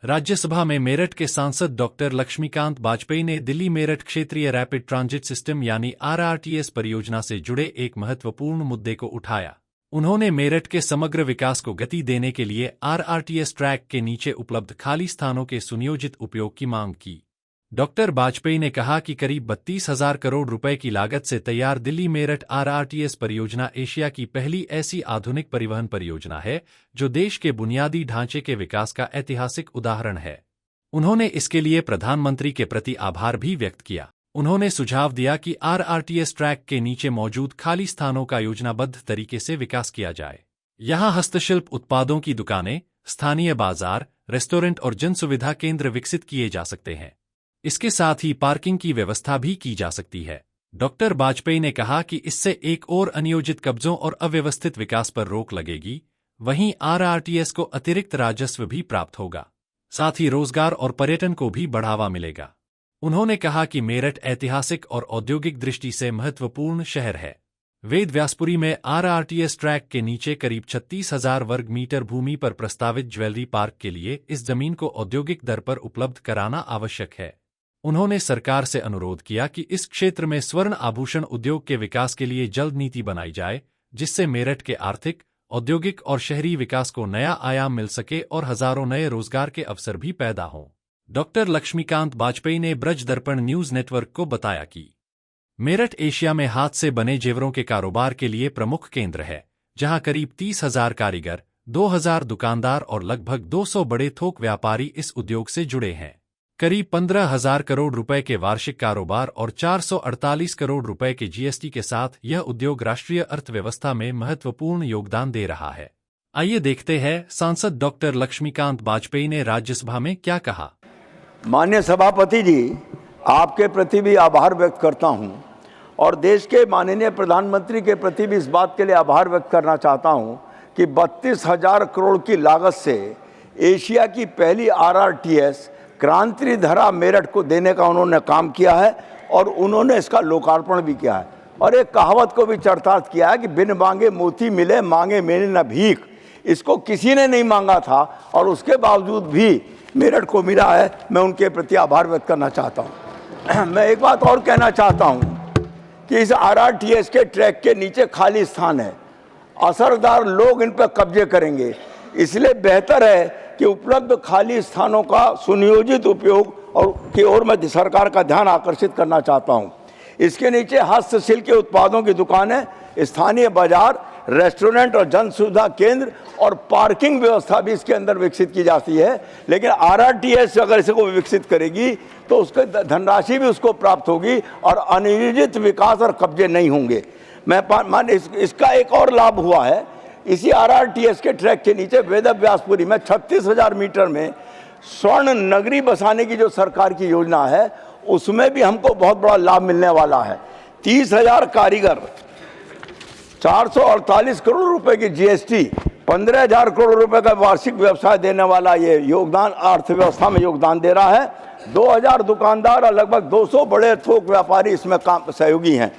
राज्यसभा में मेरठ के सांसद डॉक्टर लक्ष्मीकांत वाजपेयी ने दिल्ली मेरठ क्षेत्रीय रैपिड ट्रांजिट सिस्टम यानी आरआरटीएस परियोजना से जुड़े एक महत्वपूर्ण मुद्दे को उठाया। उन्होंने मेरठ के समग्र विकास को गति देने के लिए आरआरटीएस ट्रैक के नीचे उपलब्ध खाली स्थानों के सुनियोजित उपयोग की मांग की। डॉक्टर वाजपेयी ने कहा कि करीब 32,000 करोड़ रुपए की लागत से तैयार दिल्ली मेरठ आरआरटीएस परियोजना एशिया की पहली ऐसी आधुनिक परिवहन परियोजना है जो देश के बुनियादी ढांचे के विकास का ऐतिहासिक उदाहरण है। उन्होंने इसके लिए प्रधानमंत्री के प्रति आभार भी व्यक्त किया। उन्होंने सुझाव दिया कि आरआरटीएस ट्रैक के नीचे मौजूद खाली स्थानों का योजनाबद्ध तरीके से विकास किया जाए। यहां हस्तशिल्प उत्पादों की दुकानें, स्थानीय बाजार, रेस्टोरेंट और जन सुविधा केंद्र विकसित किए जा सकते हैं। इसके साथ ही पार्किंग की व्यवस्था भी की जा सकती है। डॉक्टर वाजपेयी ने कहा कि इससे एक और अनियोजित कब्जों और अव्यवस्थित विकास पर रोक लगेगी। वहीं आरआरटीएस को अतिरिक्त राजस्व भी प्राप्त होगा, साथ ही रोजगार और पर्यटन को भी बढ़ावा मिलेगा। उन्होंने कहा कि मेरठ ऐतिहासिक और औद्योगिक दृष्टि से महत्वपूर्ण शहर है। वेद व्यासपुरी में आरआरटीएस ट्रैक के नीचे करीब 36,000 वर्ग मीटर भूमि पर प्रस्तावित ज्वेलरी पार्क के लिए इस जमीन को औद्योगिक दर पर उपलब्ध कराना आवश्यक है। उन्होंने सरकार से अनुरोध किया कि इस क्षेत्र में स्वर्ण आभूषण उद्योग के विकास के लिए जल्द नीति बनाई जाए, जिससे मेरठ के आर्थिक, औद्योगिक और शहरी विकास को नया आयाम मिल सके और हजारों नए रोजगार के अवसर भी पैदा हों। डॉक्टर लक्ष्मीकांत वाजपेयी ने ब्रज दर्पण न्यूज नेटवर्क को बताया कि मेरठ एशिया में हाथ से बने जेवरों के कारोबार के लिए प्रमुख केंद्र है, जहां करीब 30,000 कारीगर, 2,000 दुकानदार और लगभग 200 बड़े थोक व्यापारी इस उद्योग से जुड़े हैं। करीब 15,000 करोड़ रुपए के वार्षिक कारोबार और 448 करोड़ रुपए के जीएसटी के साथ यह उद्योग राष्ट्रीय अर्थव्यवस्था में महत्वपूर्ण योगदान दे रहा है। आइए देखते हैं सांसद डॉक्टर लक्ष्मीकांत वाजपेयी ने राज्यसभा में क्या कहा। माननीय सभापति जी, आपके प्रति भी आभार व्यक्त करता हूं और देश के माननीय प्रधानमंत्री के प्रति भी इस बात के लिए आभार व्यक्त करना चाहता हूं कि 32,000 करोड़ की लागत से एशिया की पहली आरआरटीएस क्रांति धरा मेरठ को देने का उन्होंने काम किया है और उन्होंने इसका लोकार्पण भी किया है और एक कहावत को भी चरितार्थ किया है कि बिन मांगे मोती मिले, मांगे मिले न भीख। इसको किसी ने नहीं मांगा था और उसके बावजूद भी मेरठ को मिला है। मैं उनके प्रति आभार व्यक्त करना चाहता हूं। मैं एक बात और कहना चाहता हूं कि इस आरआरटीएस के ट्रैक के नीचे खाली स्थान है, असरदार लोग इन पर कब्जे करेंगे, इसलिए बेहतर है कि उपलब्ध खाली स्थानों का सुनियोजित उपयोग और की ओर मैं सरकार का ध्यान आकर्षित करना चाहता हूं। इसके नीचे हस्तशिल्प के उत्पादों की दुकानें, स्थानीय बाजार, रेस्टोरेंट और जन सुविधा केंद्र और पार्किंग व्यवस्था भी इसके अंदर विकसित की जाती है। लेकिन आरआरटीएस अगर इसको विकसित करेगी तो उसके धनराशि भी उसको प्राप्त होगी और अनियोजित विकास और कब्जे नहीं होंगे। इसका एक और लाभ हुआ है, इसी आरआरटीएस के ट्रैक के नीचे वेद व्यासपुरी में 36,000 मीटर में स्वर्ण नगरी बसाने की जो सरकार की योजना है, उसमें भी हमको बहुत बड़ा लाभ मिलने वाला है। 30,000 कारीगर, 448 करोड़ रुपए की जीएसटी, 15,000 करोड़ रुपए का वार्षिक व्यवसाय देने वाला ये योगदान अर्थव्यवस्था में योगदान दे रहा है। 2,000 दुकानदार और लगभग 200 बड़े थोक व्यापारी इसमें काम सहयोगी हैं।